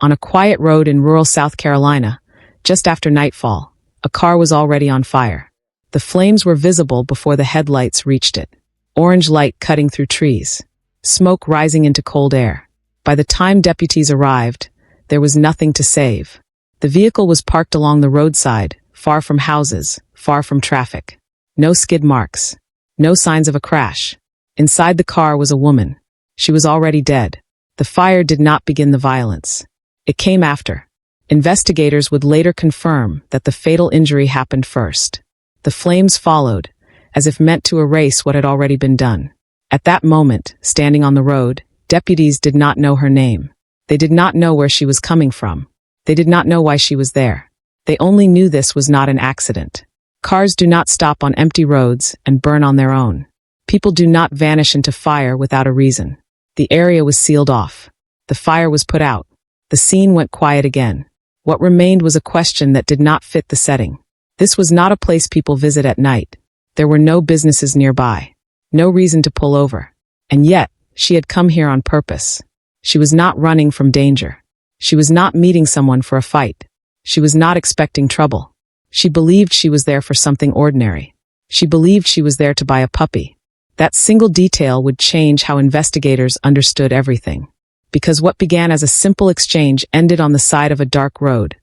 On a quiet road in rural South Carolina, just after nightfall, a car was already on fire. The flames were visible before the headlights reached it. Orange light cutting through trees. Smoke rising into cold air. By the time deputies arrived, there was nothing to save. The vehicle was parked along the roadside, far from houses, far from traffic. No skid marks. No signs of a crash. Inside the car was a woman. She was already dead. The fire did not begin the violence. It came after. Investigators would later confirm that the fatal injury happened first. The flames followed, as if meant to erase what had already been done. At that moment, standing on the road, deputies did not know her name. They did not know where she was coming from. They did not know why she was there. They only knew this was not an accident. Cars do not stop on empty roads and burn on their own. People do not vanish into fire without a reason. The area was sealed off. The fire was put out. The scene went quiet again. What remained was a question that did not fit the setting. This was not a place people visit at night. There were no businesses nearby. No reason to pull over. And yet, she had come here on purpose. She was not running from danger. She was not meeting someone for a fight. She was not expecting trouble. She believed she was there for something ordinary. She believed she was there to buy a puppy. That single detail would change how investigators understood everything. Because what began as a simple exchange ended on the side of a dark road,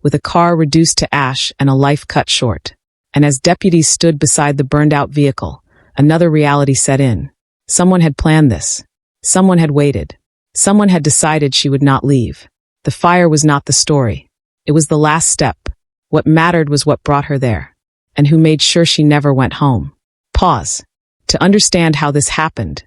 with a car reduced to ash and a life cut short. And as deputies stood beside the burned-out vehicle, another reality set in. Someone had planned this. Someone had waited. Someone had decided she would not leave. The fire was not the story. It was the last step. What mattered was what brought her there, and who made sure she never went home. Pause. To understand how this happened,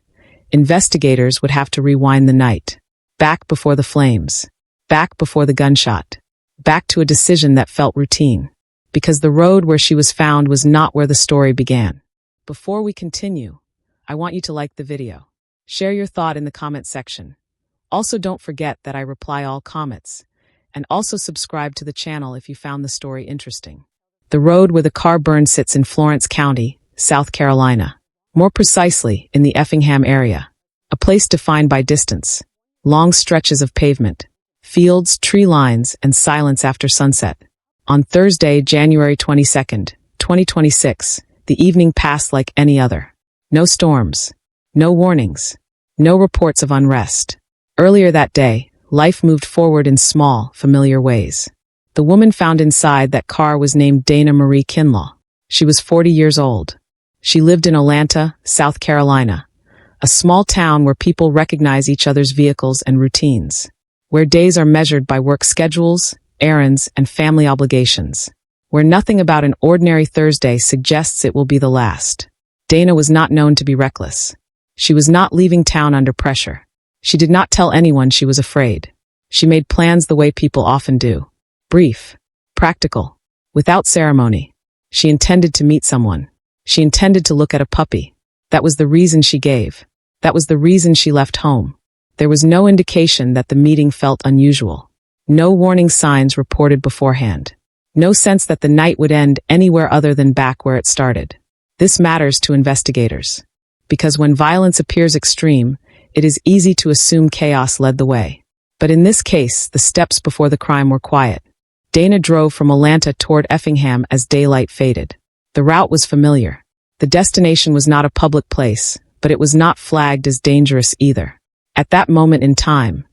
investigators would have to rewind the night. Back before the flames. Back before the gunshot. Back to a decision that felt routine. Because the road where she was found was not where the story began. Before we continue, I want you to like the video. Share your thought in the comment section. Also, don't forget that I reply all comments. And also subscribe to the channel if you found the story interesting. The road where the car burned sits in Florence County, South Carolina. More precisely, in the Effingham area. A place defined by distance. Long stretches of pavement. Fields, tree lines, and silence after sunset. On Thursday, January 22nd, 2026, the evening passed like any other. No storms. No warnings. No reports of unrest. Earlier that day, life moved forward in small, familiar ways. The woman found inside that car was named Dana Marie Kinlaw. She was 40 years old. She lived in Olanta, South Carolina, a small town where people recognize each other's vehicles and routines, where days are measured by work schedules, errands, and family obligations, where nothing about an ordinary Thursday suggests it will be the last. Dana was not known to be reckless. She was not leaving town under pressure. She did not tell anyone she was afraid. She made plans the way people often do. Brief. Practical. Without ceremony. She intended to meet someone. She intended to look at a puppy. That was the reason she gave. That was the reason she left home. There was no indication that the meeting felt unusual. No warning signs reported beforehand. No sense that the night would end anywhere other than back where it started. This matters to investigators. Because when violence appears extreme, it is easy to assume chaos led the way. But in this case, the steps before the crime were quiet. Dana drove from Olanta toward Effingham as daylight faded. The route was familiar. The destination was not a public place, but it was not flagged as dangerous either. At that moment in time,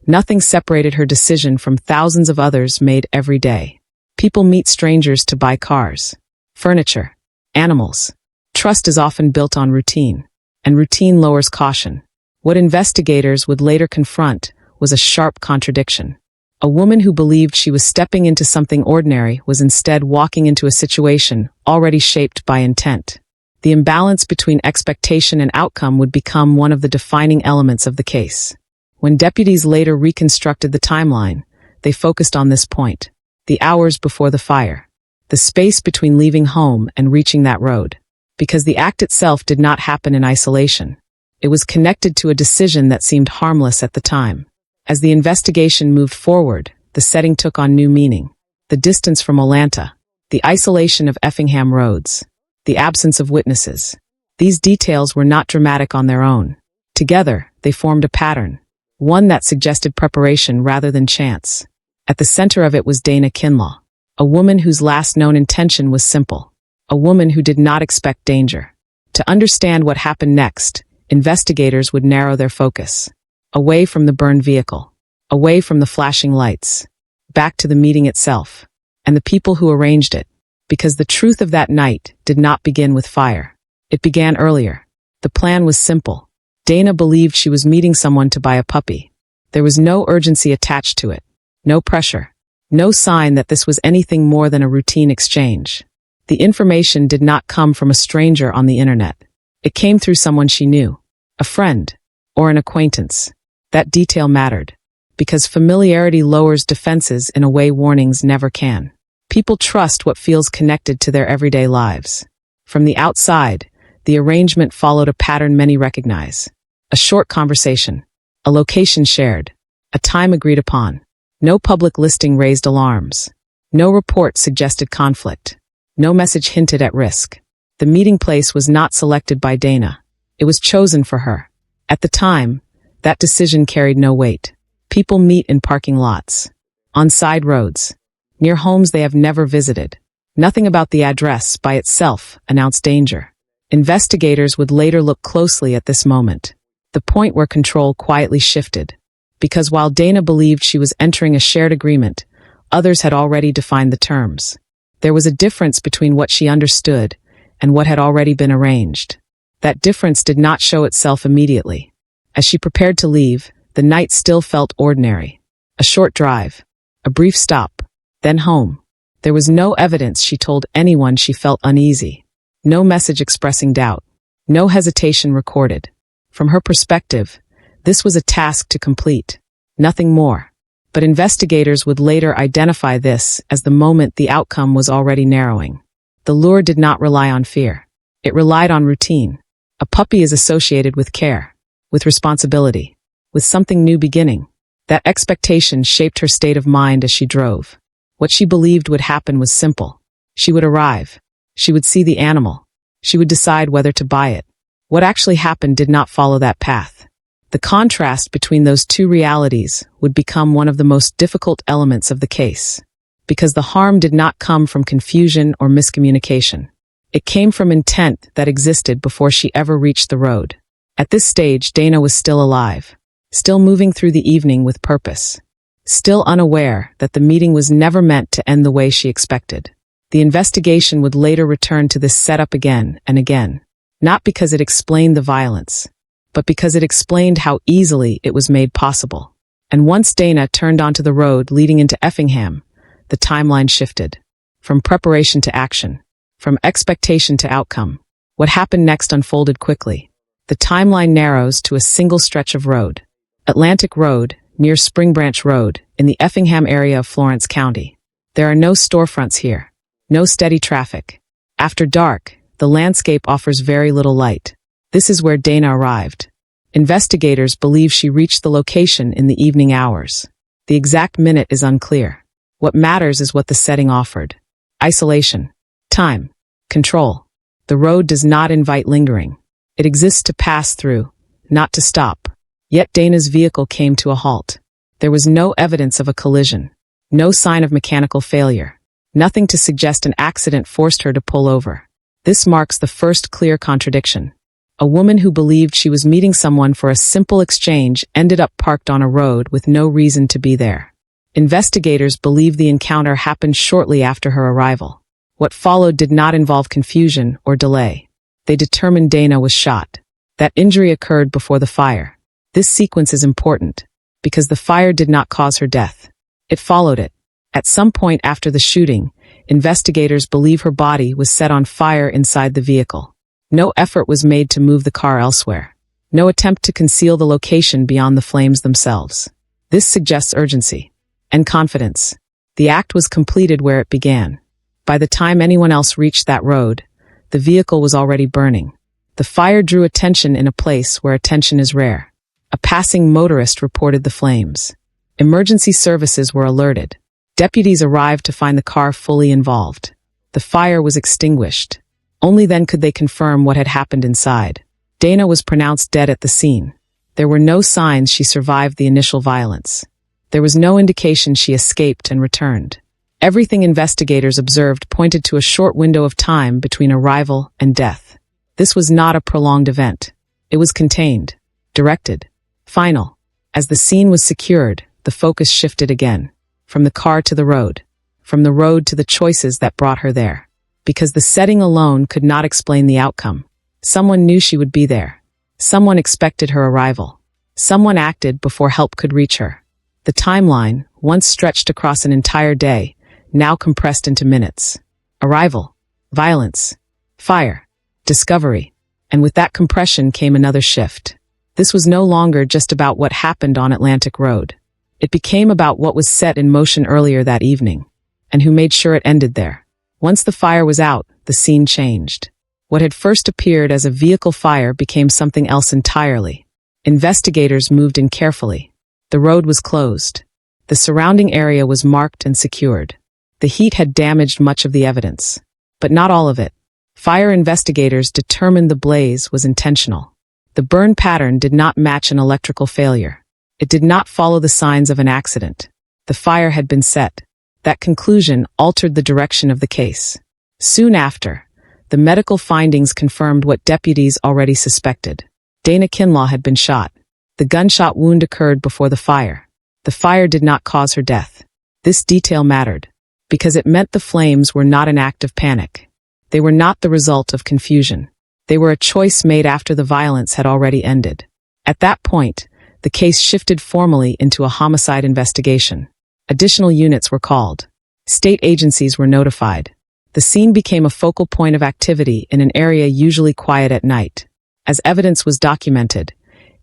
nothing separated her decision from thousands of others made every day. People meet strangers to buy cars, furniture, animals. Trust is often built on routine, and routine lowers caution. What investigators would later confront was a sharp contradiction. A woman who believed she was stepping into something ordinary was instead walking into a situation already shaped by intent. The imbalance between expectation and outcome would become one of the defining elements of the case. When deputies later reconstructed the timeline, they focused on this point. The hours before the fire. The space between leaving home and reaching that road. Because the act itself did not happen in isolation. It was connected to a decision that seemed harmless at the time. As the investigation moved forward, the setting took on new meaning. The distance from Olanta. The isolation of Effingham roads. The absence of witnesses. These details were not dramatic on their own. Together, they formed a pattern. one that suggested preparation rather than chance. At the center of it was Marie Kinlaw, a woman whose last known intention was simple, a woman who did not expect danger. To understand what happened next, investigators would narrow their focus. Away from the burned vehicle, away from the flashing lights, back to the meeting itself, and the people who arranged it, because the truth of that night did not begin with fire. It began earlier. The plan was simple. Dana believed she was meeting someone to buy a puppy. There was no urgency attached to it, no pressure, no sign that this was anything more than a routine exchange. The information did not come from a stranger on the internet. It came through someone she knew, a friend, or an acquaintance. That detail mattered, because familiarity lowers defenses in a way warnings never can. People trust what feels connected to their everyday lives. From the outside, the arrangement followed a pattern many recognize. A short conversation, a location shared, a time agreed upon. No public listing raised alarms. No report suggested conflict. No message hinted at risk. The meeting place was not selected by Dana. It was chosen for her. At the time, that decision carried no weight. People meet in parking lots, on side roads, near homes they have never visited. Nothing about the address by itself announced danger. Investigators would later look closely at this moment, the point where control quietly shifted. Because while Dana believed she was entering a shared agreement, others had already defined the terms. There was a difference between what she understood and what had already been arranged. That difference did not show itself immediately. As she prepared to leave, the night still felt ordinary. A short drive, a brief stop, then home. There was no evidence she told anyone she felt uneasy. No message expressing doubt. No hesitation recorded. From her perspective, this was a task to complete. Nothing more. But investigators would later identify this as the moment the outcome was already narrowing. The lure did not rely on fear. It relied on routine. A puppy is associated with care, with responsibility, with something new beginning. That expectation shaped her state of mind as she drove. What she believed would happen was simple. She would arrive. She would see the animal. She would decide whether to buy it. What actually happened did not follow that path. The contrast between those two realities would become one of the most difficult elements of the case, because the harm did not come from confusion or miscommunication. It came from intent that existed before she ever reached the road. At this stage, Dana was still alive, still moving through the evening with purpose, still unaware that the meeting was never meant to end the way she expected. The investigation would later return to this setup again and again, not because it explained the violence, but because it explained how easily it was made possible. And once Dana turned onto the road leading into Effingham, the timeline shifted. From preparation to action, from expectation to outcome. What happened next unfolded quickly. The timeline narrows to a single stretch of road. Atlantic Road, near Spring Branch Road, in the Effingham area of Florence County. There are no storefronts here. No steady traffic. After dark, the landscape offers very little light. This is where Dana arrived. Investigators believe she reached the location in the evening hours. The exact minute is unclear. What matters is what the setting offered. Isolation. Time. Control. The road does not invite lingering. It exists to pass through, not to stop. Yet Dana's vehicle came to a halt. There was no evidence of a collision. No sign of mechanical failure. Nothing to suggest an accident forced her to pull over. This marks the first clear contradiction. A woman who believed she was meeting someone for a simple exchange ended up parked on a road with no reason to be there. Investigators believe the encounter happened shortly after her arrival. What followed did not involve confusion or delay. They determined Dana was shot. That injury occurred before the fire. This sequence is important, because the fire did not cause her death. It followed it. At some point after the shooting, investigators believe her body was set on fire inside the vehicle. No effort was made to move the car elsewhere. No attempt to conceal the location beyond the flames themselves. This suggests urgency and confidence. The act was completed where it began. By the time anyone else reached that road, the vehicle was already burning. The fire drew attention in a place where attention is rare. A passing motorist reported the flames. Emergency services were alerted. Deputies arrived to find the car fully involved. The fire was extinguished. Only then could they confirm what had happened inside. Dana was pronounced dead at the scene. There were no signs she survived the initial violence. There was no indication she escaped and returned. Everything investigators observed pointed to a short window of time between arrival and death. This was not a prolonged event. It was contained, directed, final. As the scene was secured, the focus shifted again. From the car to the road. From the road to the choices that brought her there. Because the setting alone could not explain the outcome. Someone knew she would be there. Someone expected her arrival. Someone acted before help could reach her. The timeline, once stretched across an entire day, now compressed into minutes. Arrival, violence, fire, discovery. And with that compression came another shift. This was no longer just about what happened on Atlantic Road. It became about what was set in motion earlier that evening, and who made sure it ended there. Once the fire was out, the scene changed. What had first appeared as a vehicle fire became something else entirely. Investigators moved in carefully. The road was closed. The surrounding area was marked and secured. The heat had damaged much of the evidence, but not all of it. Fire investigators determined the blaze was intentional. The burn pattern did not match an electrical failure. It did not follow the signs of an accident. The fire had been set. That conclusion altered the direction of the case. Soon after, the medical findings confirmed what deputies already suspected. Marie Kinlaw had been shot. The gunshot wound occurred before the fire. The fire did not cause her death. This detail mattered, because it meant the flames were not an act of panic. They were not the result of confusion. They were a choice made after the violence had already ended. At that point, the case shifted formally into a homicide investigation. Additional units were called. State agencies were notified. The scene became a focal point of activity in an area usually quiet at night. As evidence was documented,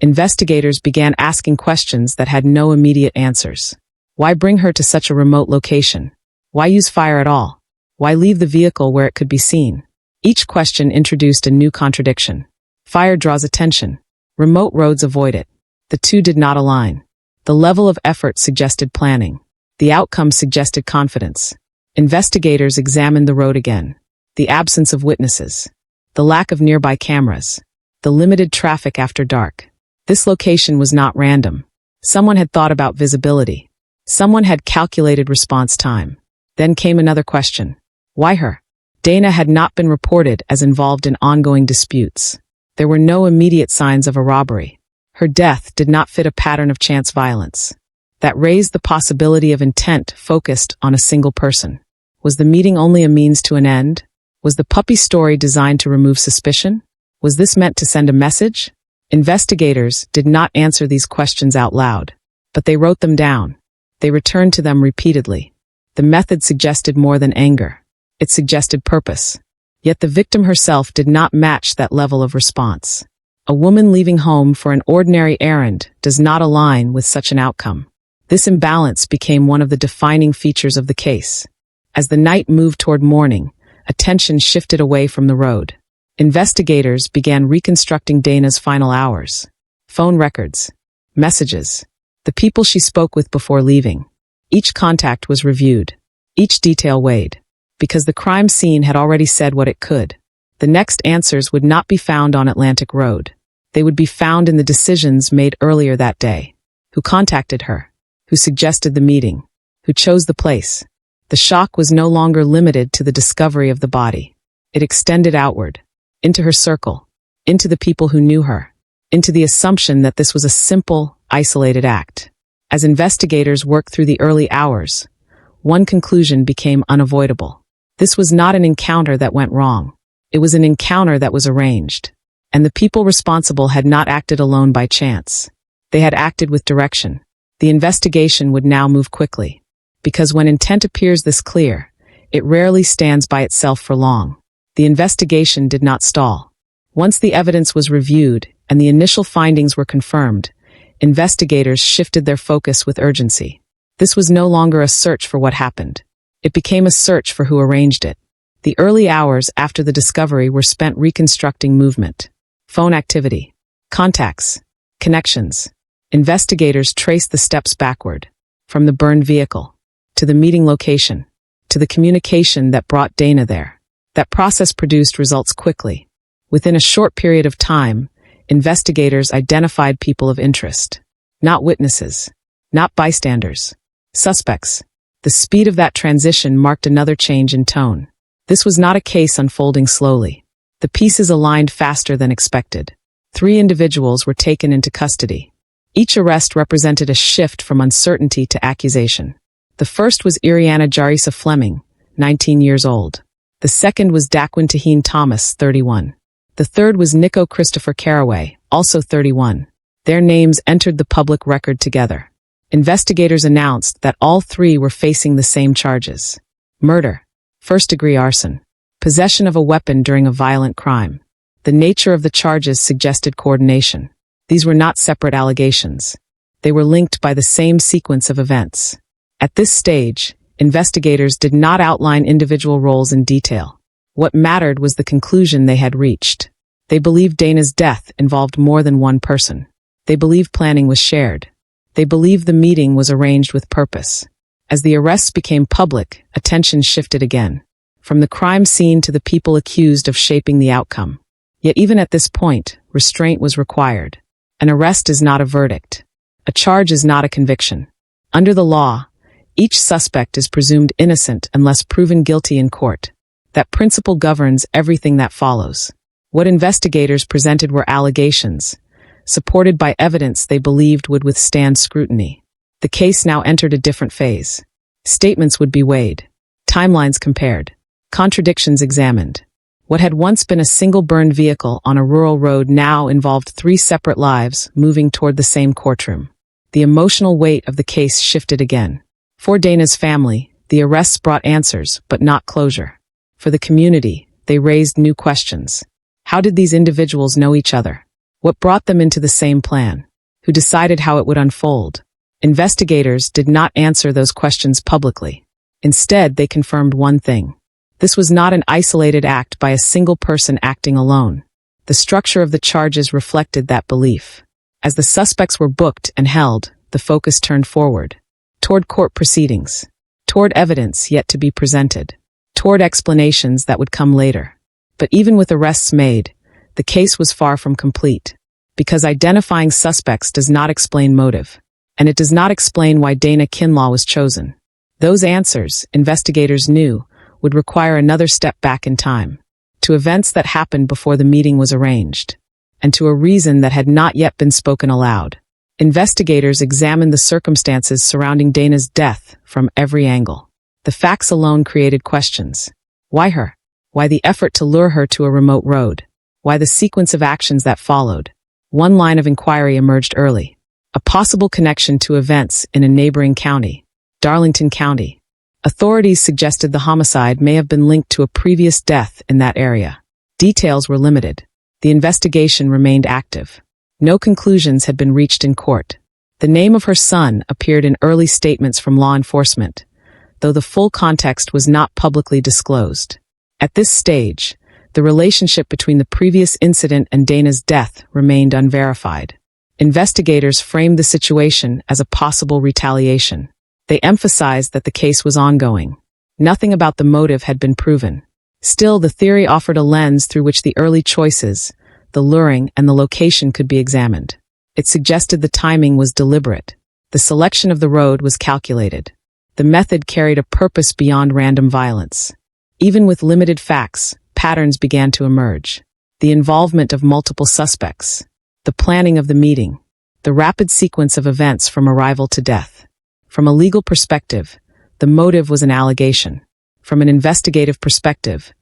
investigators began asking questions that had no immediate answers. Why bring her to such a remote location? Why use fire at all? Why leave the vehicle where it could be seen? Each question introduced a new contradiction. Fire draws attention. Remote roads avoid it. The two did not align. The level of effort suggested planning. The outcome suggested confidence. Investigators examined the road again. The absence of witnesses. The lack of nearby cameras. The limited traffic after dark. This location was not random. Someone had thought about visibility. Someone had calculated response time. Then came another question. Why her? Dana had not been reported as involved in ongoing disputes. There were no immediate signs of a robbery. Her death did not fit a pattern of chance violence. That raised the possibility of intent focused on a single person. Was the meeting only a means to an end? Was the puppy story designed to remove suspicion? Was this meant to send a message? Investigators did not answer these questions out loud, but they wrote them down. They returned to them repeatedly. The method suggested more than anger. It suggested purpose. Yet the victim herself did not match that level of response. A woman leaving home for an ordinary errand does not align with such an outcome. This imbalance became one of the defining features of the case. As the night moved toward morning, attention shifted away from the road. Investigators began reconstructing Dana's final hours. Phone records, messages, the people she spoke with before leaving. Each contact was reviewed. Each detail weighed. Because the crime scene had already said what it could. The next answers would not be found on Atlantic Road. They would be found in the decisions made earlier that day. Who contacted her? Who suggested the meeting? Who chose the place? The shock was no longer limited to the discovery of the body. It extended outward, into her circle, into the people who knew her, into the assumption that this was a simple, isolated act. As investigators worked through the early hours, one conclusion became unavoidable. This was not an encounter that went wrong. It was an encounter that was arranged. And the people responsible had not acted alone by chance. They had acted with direction. The investigation would now move quickly. Because when intent appears this clear, it rarely stands by itself for long. The investigation did not stall. Once the evidence was reviewed and the initial findings were confirmed, investigators shifted their focus with urgency. This was no longer a search for what happened. It became a search for who arranged it. The early hours after the discovery were spent reconstructing movement, phone activity, contacts, connections. Investigators traced the steps backward, from the burned vehicle, to the meeting location, to the communication that brought Dana there. That process produced results quickly. Within a short period of time, investigators identified people of interest. Not witnesses. Not bystanders. Suspects. The speed of that transition marked another change in tone. This was not a case unfolding slowly. The pieces aligned faster than expected. 3 individuals were taken into custody. Each arrest represented a shift from uncertainty to accusation. The first was Iriana Jarisa Fleming, 19 years old. The second was Daquin Taheen Thomas, 31. The third was Nico Christopher Caraway, also 31. Their names entered the public record together. Investigators announced that all 3 were facing the same charges. Murder, first-degree arson, possession of a weapon during a violent crime. The nature of the charges suggested coordination. These were not separate allegations. They were linked by the same sequence of events. At this stage, investigators did not outline individual roles in detail. What mattered was the conclusion they had reached. They believed Dana's death involved more than one person. They believed planning was shared. They believed the meeting was arranged with purpose. As the arrests became public, attention shifted again. From the crime scene to the people accused of shaping the outcome. Yet even at this point, restraint was required. An arrest is not a verdict. A charge is not a conviction. Under the law, each suspect is presumed innocent unless proven guilty in court. That principle governs everything that follows. What investigators presented were allegations, supported by evidence they believed would withstand scrutiny. The case now entered a different phase. Statements would be weighed, timelines compared, contradictions examined. What had once been a single burned vehicle on a rural road now involved 3 separate lives moving toward the same courtroom. The emotional weight of the case shifted again. For Dana's family, the arrests brought answers, but not closure. For the community, they raised new questions. How did these individuals know each other? What brought them into the same plan? Who decided how it would unfold? Investigators did not answer those questions publicly. Instead, they confirmed one thing. This was not an isolated act by a single person acting alone. The structure of the charges reflected that belief. As the suspects were booked and held, the focus turned forward. Toward court proceedings. Toward evidence yet to be presented. Toward explanations that would come later. But even with arrests made, the case was far from complete. Because identifying suspects does not explain motive. And it does not explain why Dana Kinlaw was chosen. Those answers, investigators knew, would require another step back in time. To events that happened before the meeting was arranged. And to a reason that had not yet been spoken aloud. Investigators examined the circumstances surrounding Dana's death from every angle. The facts alone created questions. Why her? Why the effort to lure her to a remote road? Why the sequence of actions that followed? One line of inquiry emerged early. A possible connection to events in a neighboring county, Darlington County. Authorities suggested the homicide may have been linked to a previous death in that area. Details were limited. The investigation remained active. No conclusions had been reached in court. The name of her son appeared in early statements from law enforcement, though the full context was not publicly disclosed. At this stage, the relationship between the previous incident and Dana's death remained unverified. Investigators framed the situation as a possible retaliation. They emphasized that the case was ongoing. Nothing about the motive had been proven. Still, the theory offered a lens through which the early choices, the luring, and the location could be examined. It suggested the timing was deliberate. The selection of the road was calculated. The method carried a purpose beyond random violence. Even with limited facts, patterns began to emerge. The involvement of multiple suspects. The planning of the meeting. The rapid sequence of events from arrival to death. From a legal perspective, the motive was an allegation. From an investigative perspective,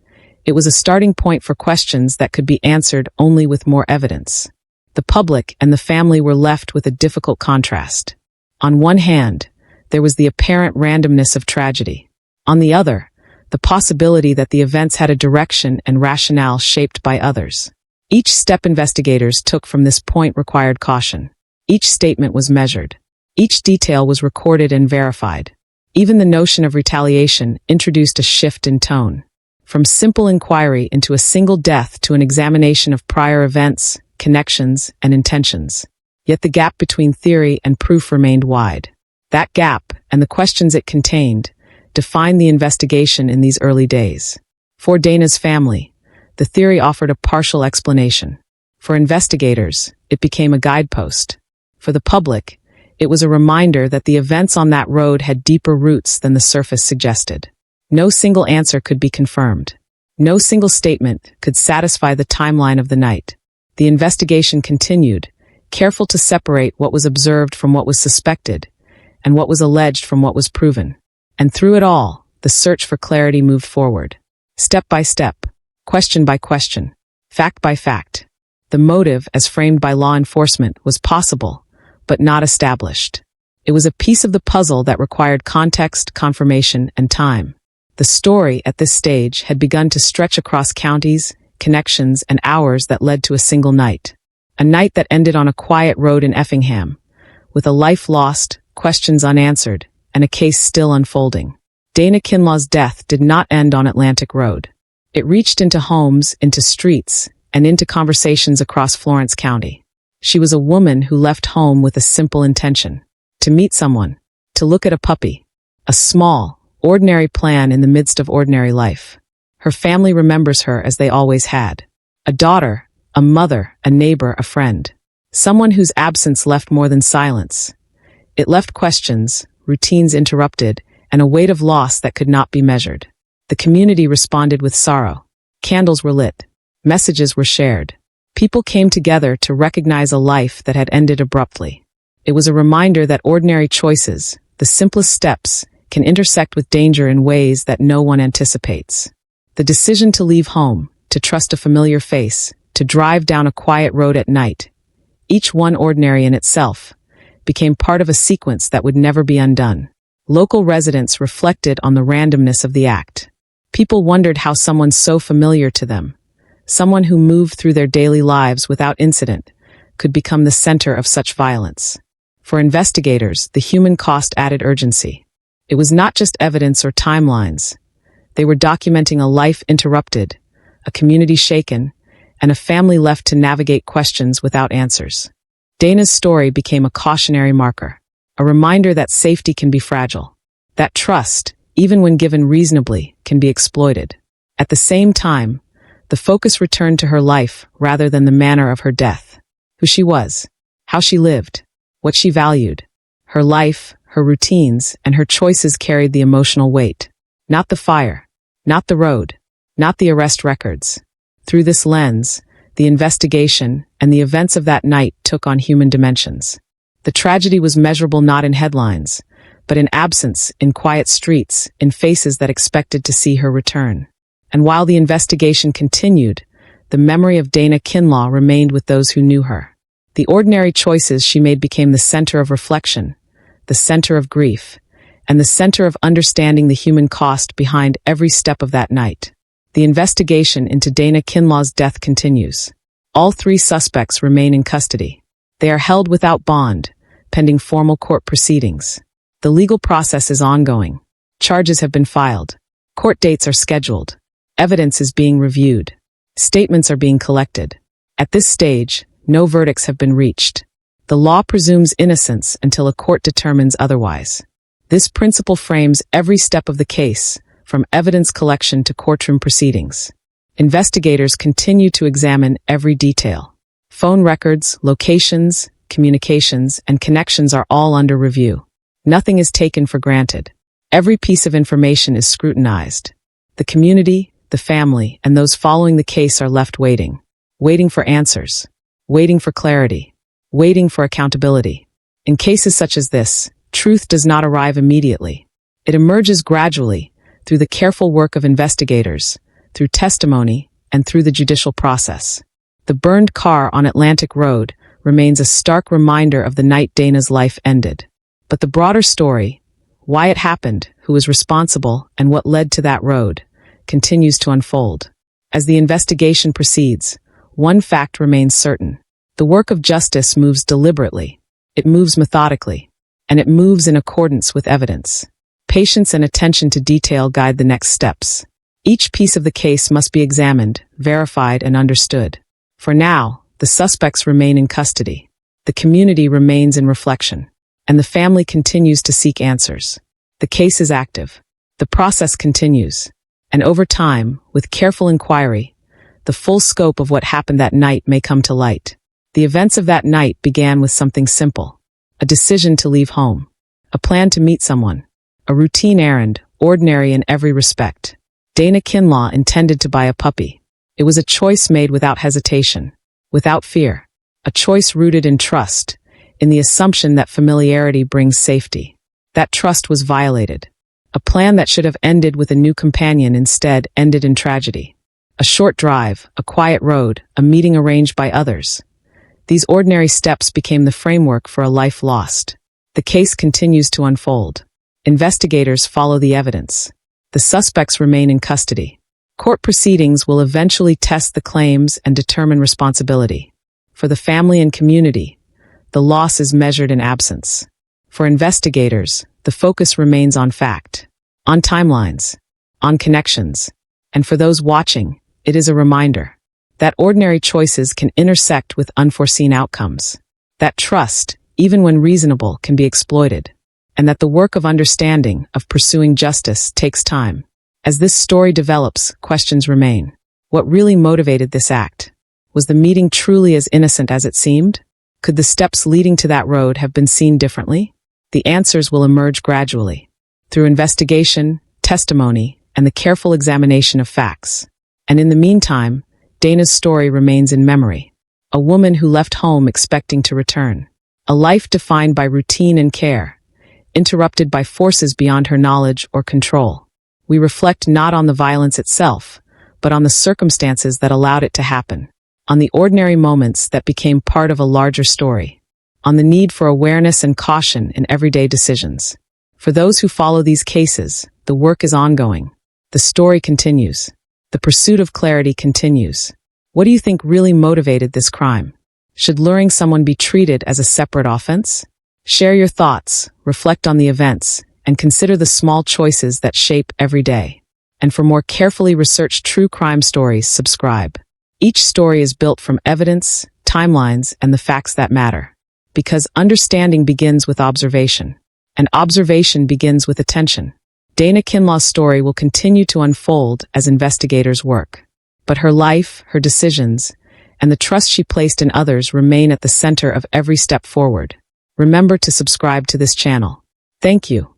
it was a starting point for questions that could be answered only with more evidence. The public and the family were left with a difficult contrast. On one hand, there was the apparent randomness of tragedy. On the other, the possibility that the events had a direction and rationale shaped by others. Each step investigators took from this point required caution. Each statement was measured. Each detail was recorded and verified. Even the notion of retaliation introduced a shift in tone. From simple inquiry into a single death to an examination of prior events, connections, and intentions. Yet the gap between theory and proof remained wide. That gap, and the questions it contained, defined the investigation in these early days. For Dana's family, the theory offered a partial explanation. For investigators, it became a guidepost. For the public, it was a reminder that the events on that road had deeper roots than the surface suggested. No single answer could be confirmed. No single statement could satisfy the timeline of the night. The investigation continued, careful to separate what was observed from what was suspected, and what was alleged from what was proven. And through it all, the search for clarity moved forward. Step by step, question by question, fact by fact. The motive, as framed by law enforcement, was possible, but not established. It was a piece of the puzzle that required context, confirmation, and time. The story, at this stage, had begun to stretch across counties, connections, and hours that led to a single night. A night that ended on a quiet road in Effingham, with a life lost, questions unanswered, and a case still unfolding. Dana Kinlaw's death did not end on Atlantic Road. It reached into homes, into streets, and into conversations across Florence County. She was a woman who left home with a simple intention: to meet someone, to look at a puppy. A small, ordinary plan in the midst of ordinary life. Her family remembers her as they always had. A daughter, a mother, a neighbor, a friend. Someone whose absence left more than silence. It left questions, routines interrupted, and a weight of loss that could not be measured. The community responded with sorrow. Candles were lit. Messages were shared. People came together to recognize a life that had ended abruptly. It was a reminder that ordinary choices, the simplest steps, can intersect with danger in ways that no one anticipates. The decision to leave home, to trust a familiar face, to drive down a quiet road at night, each one ordinary in itself, became part of a sequence that would never be undone. Local residents reflected on the randomness of the act. People wondered how someone so familiar to them, someone who moved through their daily lives without incident, could become the center of such violence. For investigators, the human cost added urgency. It was not just evidence or timelines. They were documenting a life interrupted, a community shaken, and a family left to navigate questions without answers. Dana's story became a cautionary marker, a reminder that safety can be fragile, that trust, even when given reasonably, can be exploited. At the same time, the focus returned to her life rather than the manner of her death. Who she was, how she lived, what she valued. Her life, her routines, and her choices carried the emotional weight. Not the fire, not the road, not the arrest records. Through this lens, the investigation and the events of that night took on human dimensions. The tragedy was measurable not in headlines, but in absence, in quiet streets, in faces that expected to see her return. And while the investigation continued, the memory of Dana Kinlaw remained with those who knew her. The ordinary choices she made became the center of reflection, the center of grief, and the center of understanding the human cost behind every step of that night. The investigation into Dana Kinlaw's death continues. All three suspects remain in custody. They are held without bond, pending formal court proceedings. The legal process is ongoing. Charges have been filed. Court dates are scheduled. Evidence is being reviewed. Statements are being collected. At this stage, no verdicts have been reached. The law presumes innocence until a court determines otherwise. This principle frames every step of the case, from evidence collection to courtroom proceedings. Investigators continue to examine every detail. Phone records, locations, communications, and connections are all under review. Nothing is taken for granted. Every piece of information is scrutinized. The community, the family, and those following the case are left waiting for answers, waiting for clarity, waiting for accountability. In cases such as this, truth does not arrive immediately. It emerges gradually, through the careful work of investigators, through testimony, and through the judicial process. The burned car on Atlantic Road remains a stark reminder of the night Dana's life ended. But the broader story, why it happened, who was responsible, and what led to that road, continues to unfold. As the investigation proceeds, one fact remains certain. The work of justice moves deliberately, it moves methodically, and it moves in accordance with evidence. Patience and attention to detail guide the next steps. Each piece of the case must be examined, verified, and understood. For now, the suspects remain in custody. The community remains in reflection, and the family continues to seek answers. The case is active. The process continues. And over time, with careful inquiry, the full scope of what happened that night may come to light. The events of that night began with something simple. A decision to leave home. A plan to meet someone. A routine errand, ordinary in every respect. Dana Kinlaw intended to buy a puppy. It was a choice made without hesitation, without fear. A choice rooted in trust, in the assumption that familiarity brings safety. That trust was violated. A plan that should have ended with a new companion instead ended in tragedy. A short drive, a quiet road, a meeting arranged by others. These ordinary steps became the framework for a life lost. The case continues to unfold. Investigators follow the evidence. The suspects remain in custody. Court proceedings will eventually test the claims and determine responsibility. For the family and community, the loss is measured in absence. For investigators, the focus remains on fact, on timelines, on connections. And for those watching, it is a reminder that ordinary choices can intersect with unforeseen outcomes. That trust, even when reasonable, can be exploited. And that the work of understanding, of pursuing justice, takes time. As this story develops, questions remain. What really motivated this act? Was the meeting truly as innocent as it seemed? Could the steps leading to that road have been seen differently? The answers will emerge gradually, through investigation, testimony, and the careful examination of facts. And in the meantime, Dana's story remains in memory. A woman who left home expecting to return. A life defined by routine and care, interrupted by forces beyond her knowledge or control. We reflect not on the violence itself, but on the circumstances that allowed it to happen, on the ordinary moments that became part of a larger story, on the need for awareness and caution in everyday decisions. For those who follow these cases, the work is ongoing. The story continues. The pursuit of clarity continues. What do you think really motivated this crime? Should luring someone be treated as a separate offense? Share your thoughts, reflect on the events, and consider the small choices that shape every day. And for more carefully researched true crime stories, subscribe. Each story is built from evidence, timelines, and the facts that matter. Because understanding begins with observation, and observation begins with attention. Dana Kinlaw's story will continue to unfold as investigators work. But her life, her decisions, and the trust she placed in others remain at the center of every step forward. Remember to subscribe to this channel. Thank you.